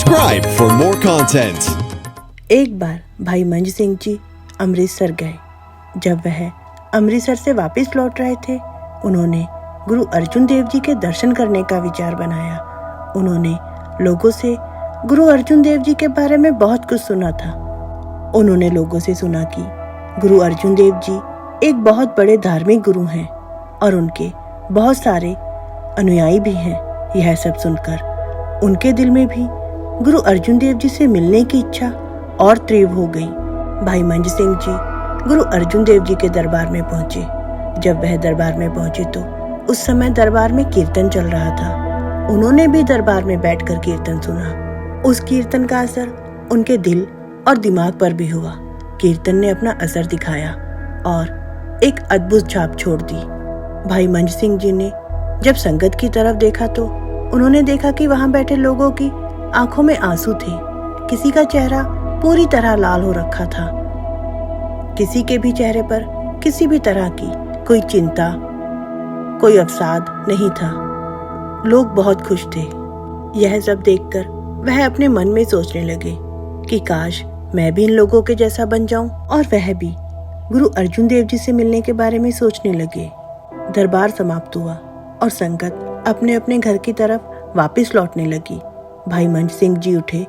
Subscribe for more content. एक बार भाई मंज सिंह जी अमृतसर गए। जब वह अमृतसर से वापस लौट रहे थे, उन्होंने गुरु अर्जुन देव जी के दर्शन करने का विचार बनाया। उन्होंने लोगों से गुरु अर्जुन देव जी के बारे में बहुत कुछ सुना था। उन्होंने लोगों से सुना कि गुरु अर्जुन देव जी एक बहुत बड़े धार्मिक गुरु हैं और उनके बहुत सारे अनुयायी भी हैं। यह सब सुनकर उनके दिल में भी गुरु अर्जुन देव जी से मिलने की इच्छा और तीव्र हो गई। भाई मंज सिंह जी गुरु अर्जुन देव जी के दरबार में पहुंचे। जब वह दरबार में पहुंचे तो उस समय दरबार में कीर्तन चल रहा था। उन्होंने भी दरबार में बैठकर कीर्तन सुना। उस कीर्तन का असर उनके दिल और दिमाग पर भी हुआ। कीर्तन ने अपना असर दिखाया और एक अद्भुत छाप छोड़ दी। भाई मंज सिंह जी ने जब संगत की तरफ देखा तो उन्होंने देखा कि वहां बैठे लोगों की आंखों में आंसू थे। किसी का चेहरा पूरी तरह लाल हो रखा था। किसी के भी चेहरे पर किसी भी तरह की कोई चिंता, कोई अवसाद नहीं था। लोग बहुत खुश थे। यह सब देखकर वह अपने मन में सोचने लगे कि काश मैं भी इन लोगों के जैसा बन जाऊं। और वह भी गुरु अर्जुन देव जी से मिलने के बारे में सोचने लगे। दरबार समाप्त हुआ और संगत अपने अपने घर की तरफ वापस लौटने लगी। भाई मंज सिंह जी उठे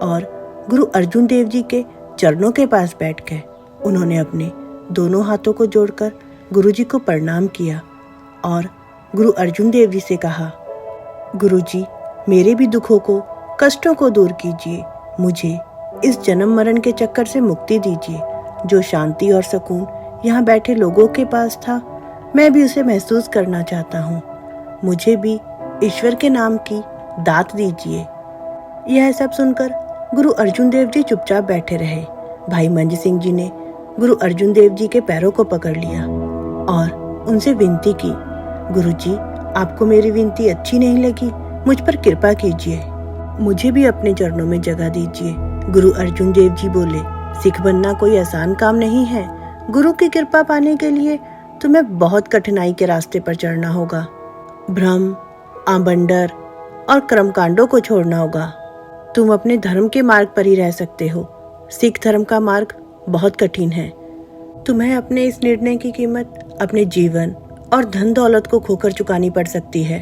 और गुरु अर्जुन देव जी के चरणों के पास बैठ गए। उन्होंने अपने दोनों हाथों को जोड़कर गुरु जी को प्रणाम किया और गुरु अर्जुन देव जी से कहा, गुरु जी, मेरे भी दुखों को, कष्टों को दूर कीजिए। मुझे इस जन्म मरण के चक्कर से मुक्ति दीजिए। जो शांति और सुकून यहाँ बैठे लोगों के पास था, मैं भी उसे महसूस करना चाहता हूँ। मुझे भी ईश्वर के नाम की दात दीजिए। यह सब सुनकर गुरु अर्जुन देव जी चुपचाप बैठे रहे। भाई मंज सिंह जी ने गुरु अर्जुन देव जी के पैरों को पकड़ लिया और उनसे विनती की, गुरु जी, आपको मेरी विनती अच्छी नहीं लगी? मुझ पर कृपा कीजिए, मुझे भी अपने चरणों में जगह दीजिए। गुरु अर्जुन देव जी बोले, सिख बनना कोई आसान काम नहीं है। गुरु की कृपा पाने के लिए तुम्हें बहुत कठिनाई के रास्ते पर चढ़ना होगा। भ्रम, आबंडर और कर्मकांडों को छोड़ना होगा। तुम अपने धर्म के मार्ग पर ही रह सकते हो। सिख धर्म का मार्ग बहुत कठिन है। तुम्हें अपने इस निर्णय की कीमत अपने जीवन और धन दौलत को खोकर चुकानी पड़ सकती है।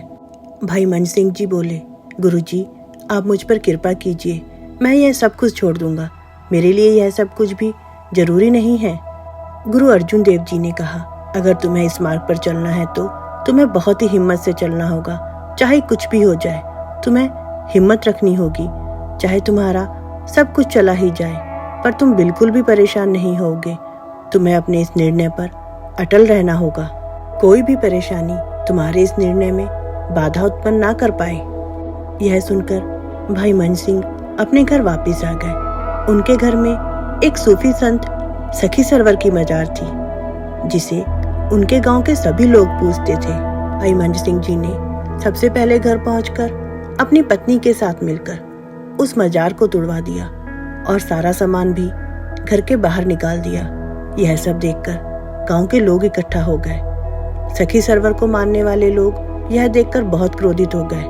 भाई मंज सिंह जी बोले, गुरु जी, आप मुझ पर कृपा कीजिए। मैं यह सब कुछ छोड़ दूंगा। मेरे लिए यह सब कुछ भी जरूरी नहीं है। गुरु अर्जुन देव जी ने कहा, अगर तुम्हें इस मार्ग पर चलना है तो तुम्हें बहुत ही हिम्मत से चलना होगा। चाहे कुछ भी हो जाए, तुम्हें हिम्मत रखनी होगी। चाहे तुम्हारा सब कुछ चला ही जाए, पर तुम बिल्कुल भी परेशान नहीं होगे। तुम्हें अपने इस निर्णय पर अटल रहना होगा। कोई भी परेशानी तुम्हारे इस निर्णय में बाधा उत्पन्न ना कर पाए। यह सुनकर भाई मंज सिंह अपने घर वापस आ गए। उनके घर में एक सूफी संत सखी सरवर की मजार थी, जिसे उनके गांव के सभी लोग पूजते थे। भाई मंज सिंह जी ने सबसे पहले घर पहुंचकर अपनी पत्नी के साथ मिलकर उस मजार को तुड़वा दिया और सारा सामान भी घर के बाहर निकाल दिया। यह सब देखकर गांव के लोग इकट्ठा हो गए। सखी सरवर को मानने वाले लोग यह देखकर बहुत क्रोधित हो गए।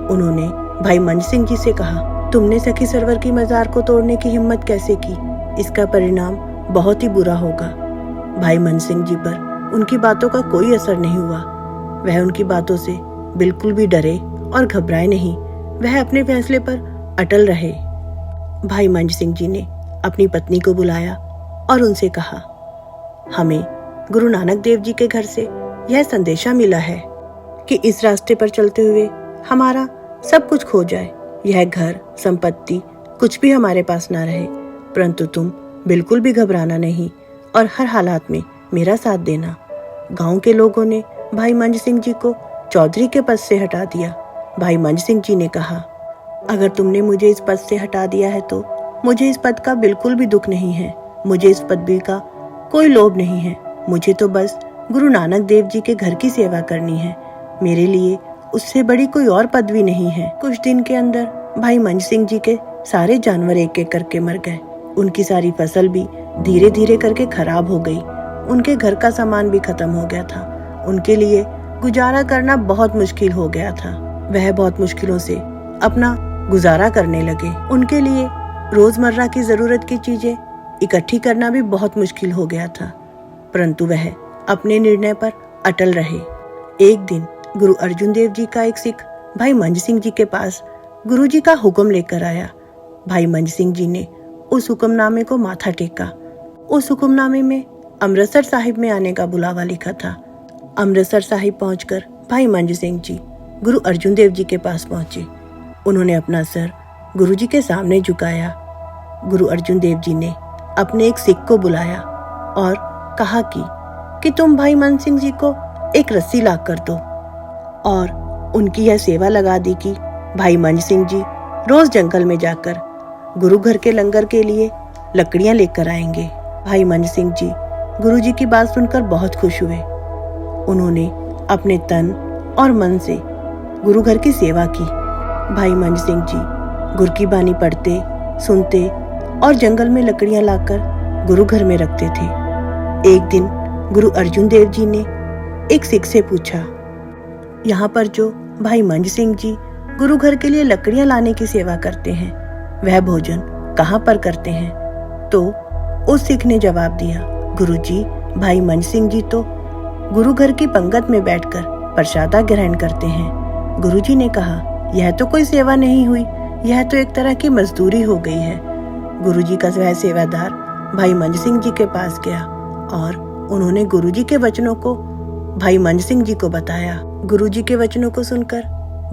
उन्होंने भाई मंज सिंह जी से कहा, तुमने सखी सरवर की मजार को तोड़ने की हिम्मत कैसे की? इसका परिणाम बहुत ही बुरा होगा। भाई मंज सिंह जी पर उनकी बातों का कोई असर नहीं हुआ। वह उनकी बातों से बिल्कुल भी डरे और घबराए नहीं। वह अपने फैसले पर अटल रहे। भाई मंज सिंह जी ने अपनी पत्नी को बुलाया और उनसे कहा, हमें गुरु नानक देव जी के घर से यह संदेशा मिला है कि इस रास्ते पर चलते हुए हमारा सब कुछ खो जाए। यह घर, संपत्ति, कुछ भी हमारे पास ना रहे। परंतु तुम बिल्कुल भी घबराना नहीं और हर हालात में मेरा साथ देना। गांव के लोगों ने भाई मंज सिंह जी को चौधरी के पद से हटा दिया। भाई मंज सिंह जी ने कहा, अगर तुमने मुझे इस पद से हटा दिया है तो मुझे इस पद का बिल्कुल भी दुख नहीं है। मुझे इस पदवी का कोई लोभ नहीं है। मुझे तो बस गुरु नानक देव जी के घर की सेवा करनी है। मेरे लिए उससे बड़ी कोई और पदवी नहीं है। कुछ दिन के अंदर भाई मंज सिंह जी के सारे जानवर एक एक करके मर गए। उनकी सारी फसल भी धीरे धीरे करके खराब हो गई। उनके घर का सामान भी खत्म हो गया था। उनके लिए गुजारा करना बहुत मुश्किल हो गया था। वह बहुत मुश्किलों से अपना गुजारा करने लगे। उनके लिए रोजमर्रा की जरूरत की चीजें इकट्ठी करना भी बहुत मुश्किल हो गया था, परंतु वह अपने निर्णय पर अटल रहे। एक दिन गुरु अर्जुन देव जी का एक सिख भाई मंज सिंह जी के पास गुरु जी का हुक्म लेकर आया। भाई मंज सिंह जी ने उस हुक्मनामे को माथा टेका। उस हुक्मनामे में अमृतसर साहिब में आने का बुलावा लिखा था। अमृतसर साहिब पहुंचकर भाई मंज सिंह जी गुरु अर्जुन देव जी के पास पहुंचे। उन्होंने अपना सर गुरु जी के सामने झुकाया। गुरु अर्जुन देव जी ने अपने एक सिख को बुलाया और कहा कि तुम भाई मंज सिंह जी को एक रस्सी ला कर दो, और उनकी यह सेवा लगा दी कि भाई मंज सिंह जी रोज जंगल में जाकर गुरु घर के लंगर के लिए लकड़ियां लेकर आएंगे। भाई मंज सिंह जी गुरु जी की बात सुनकर बहुत खुश हुए। उन्होंने अपने तन और मन से गुरु घर की सेवा की। भाई मंज सिंह जी गुरु की बानी पढ़ते, सुनते और जंगल में लकड़ियां लाकर गुरु घर में रखते थे। एक दिन गुरु अर्जुन देव जी ने एक सिख से पूछा, यहाँ पर जो भाई मंज सिंह जी गुरु घर के लिए लकड़ियां लाने की सेवा करते हैं, वह भोजन कहाँ पर करते हैं? तो उस सिख ने जवाब दिया, गुरुजी, भाई मंज सिंह जी तो गुरु घर की पंगत में बैठकर प्रसादा ग्रहण करते हैं। गुरुजी ने कहा, यह तो कोई सेवा नहीं हुई, यह तो एक तरह की मजदूरी हो गई है। गुरुजी का वह सेवादार भाई मंज सिंह जी के पास गया और उन्होंने गुरुजी के वचनों को भाई मंज सिंह जी को बताया। गुरुजी के वचनों को सुनकर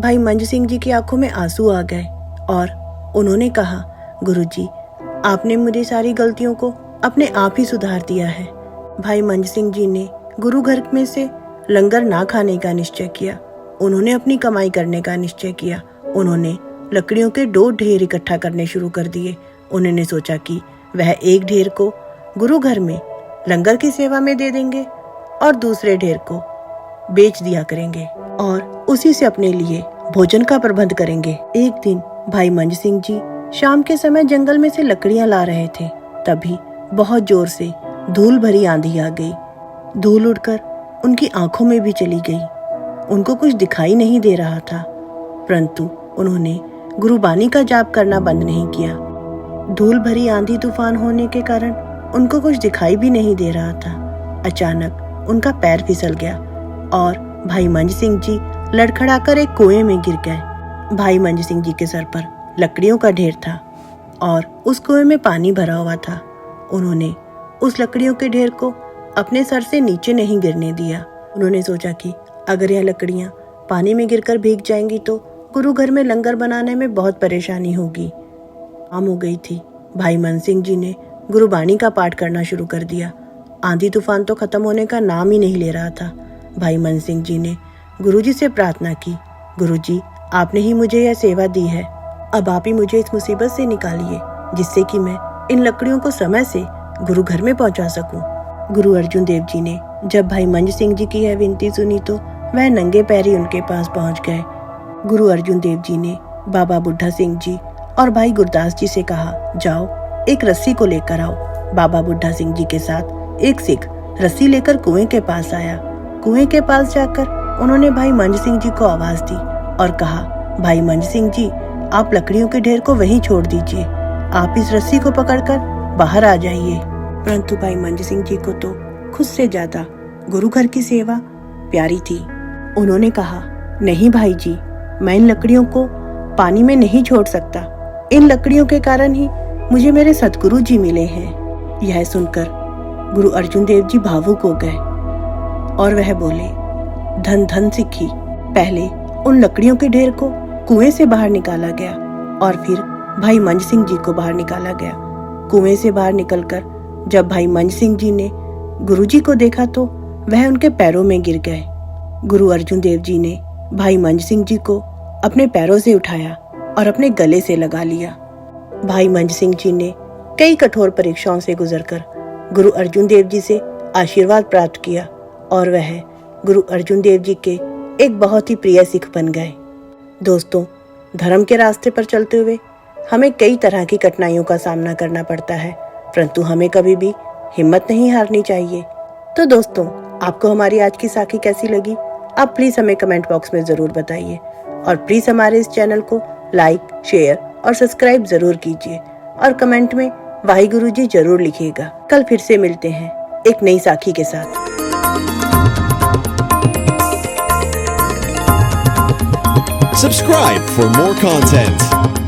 भाई मंज सिंह जी की आंखों में आंसू आ गए और उन्होंने कहा, गुरुजी, आपने मेरी सारी गलतियों को अपने आप ही सुधार दिया है। भाई मंज सिंह जी ने गुरु घर में से लंगर ना खाने का निश्चय किया। उन्होंने अपनी कमाई करने का निश्चय किया। उन्होंने लकड़ियों के 2 ढेर इकट्ठा करने शुरू कर दिए। उन्होंने सोचा कि वह एक ढेर को गुरु घर में लंगर की सेवा में दे देंगे और दूसरे ढेर को बेच दिया करेंगे और उसी से अपने लिए भोजन का प्रबंध करेंगे। एक दिन भाई मंज सिंह जी शाम के समय जंगल में से लकड़ियां ला रहे थे। तभी बहुत जोर से धूल भरी आंधी आ गई। धूल उड़कर उनकी आंखों में भी चली गई। उनको कुछ दिखाई नहीं दे रहा था, परंतु उन्होंने गुरुबानी का जाप करना बंद नहीं किया। धूल भरी आंधी तूफान होने के कारण उनको कुछ दिखाई भी नहीं दे रहा था। अचानक उनका पैर फिसल गया और भाई मंज सिंह जी लड़खड़ाकर एक कुएं में गिर गए। भाई मंज सिंह जी के सर पर लकड़ियों का ढेर था और उस कुएं में पानी भरा हुआ था। उन्होंने उस लकड़ियों के ढेर को अपने सर से नीचे नहीं गिरने दिया। उन्होंने सोचा कि अगर यह लकड़ियां पानी में गिरकर भीग जाएंगी तो गुरु घर में लंगर बनाने में बहुत परेशानी होगी। शाम हो गई थी। भाई मंज सिंह जी ने गुरुबानी का पाठ करना शुरू कर दिया। आंधी तूफान तो खत्म होने का नाम ही नहीं ले रहा था। भाई मंज सिंह जी ने गुरुजी से प्रार्थना की, गुरुजी, आपने ही मुझे यह सेवा दी है, अब आप ही मुझे इस मुसीबत से निकालिए जिससे कि मैं इन लकड़ियों को समय से गुरु घर में पहुंचा सकूं। गुरु अर्जुन देव जी ने जब भाई मंज सिंह जी की यह विनती सुनी तो वह नंगे पैरी उनके पास पहुंच गए। गुरु अर्जुन देव जी ने बाबा बुड्ढा सिंह जी और भाई गुरदास जी से कहा, जाओ एक रस्सी को लेकर आओ। बाबा बुड्ढा सिंह जी के साथ एक सिख रस्सी लेकर कुएं के पास आया। कुएं के पास जाकर उन्होंने भाई मंज सिंह जी को आवाज दी और कहा, भाई मंज सिंह जी, आप लकड़ियों के ढेर को वहीं छोड़ दीजिए, आप इस रस्सी को पकड़कर बाहर आ जाइए। परंतु भाई मंज सिंह जी को तो खुद से ज्यादा गुरु घर की सेवा प्यारी थी। उन्होंने कहा, नहीं भाई जी, मैं इन लकड़ियों को पानी में नहीं छोड़ सकता। इन लकड़ियों के कारण ही मुझे मेरे सतगुरु जी मिले हैं। यह सुनकर गुरु अर्जुन देव जी भावुक हो गए और वह बोले, धन धन सिक्खी। पहले उन लकड़ियों के ढेर को कुएं से बाहर निकाला गया और फिर भाई मंज सिंह जी को बाहर निकाला गया। कुएं से बाहर निकलकर जब भाई मंज सिंह जी ने गुरुजी को देखा तो वह उनके पैरों में गिर गए। गुरु अर्जुन देव जी ने भाई मंज सिंह जी को अपने पैरों से उठाया और अपने गले से लगा लिया। भाई मंज सिंह जी ने कई कठोर परीक्षाओं से गुजरकर गुरु अर्जुन देव जी से आशीर्वाद प्राप्त किया और वह गुरु अर्जुन देव जी के एक बहुत ही प्रिय सिख बन गए। दोस्तों, धर्म के रास्ते पर चलते हुए हमें कई तरह की कठिनाइयों का सामना करना पड़ता है, परंतु हमें कभी भी हिम्मत नहीं हारनी चाहिए। तो दोस्तों, आपको हमारी आज की साखी कैसी लगी? आप प्लीज हमें कमेंट बॉक्स में जरूर बताइए और प्लीज हमारे इस चैनल को लाइक, शेयर और सब्सक्राइब जरूर कीजिए और कमेंट में वाहिगुरु जी जरूर लिखिएगा। कल फिर से मिलते हैं एक नई साखी के साथ। Subscribe for more content.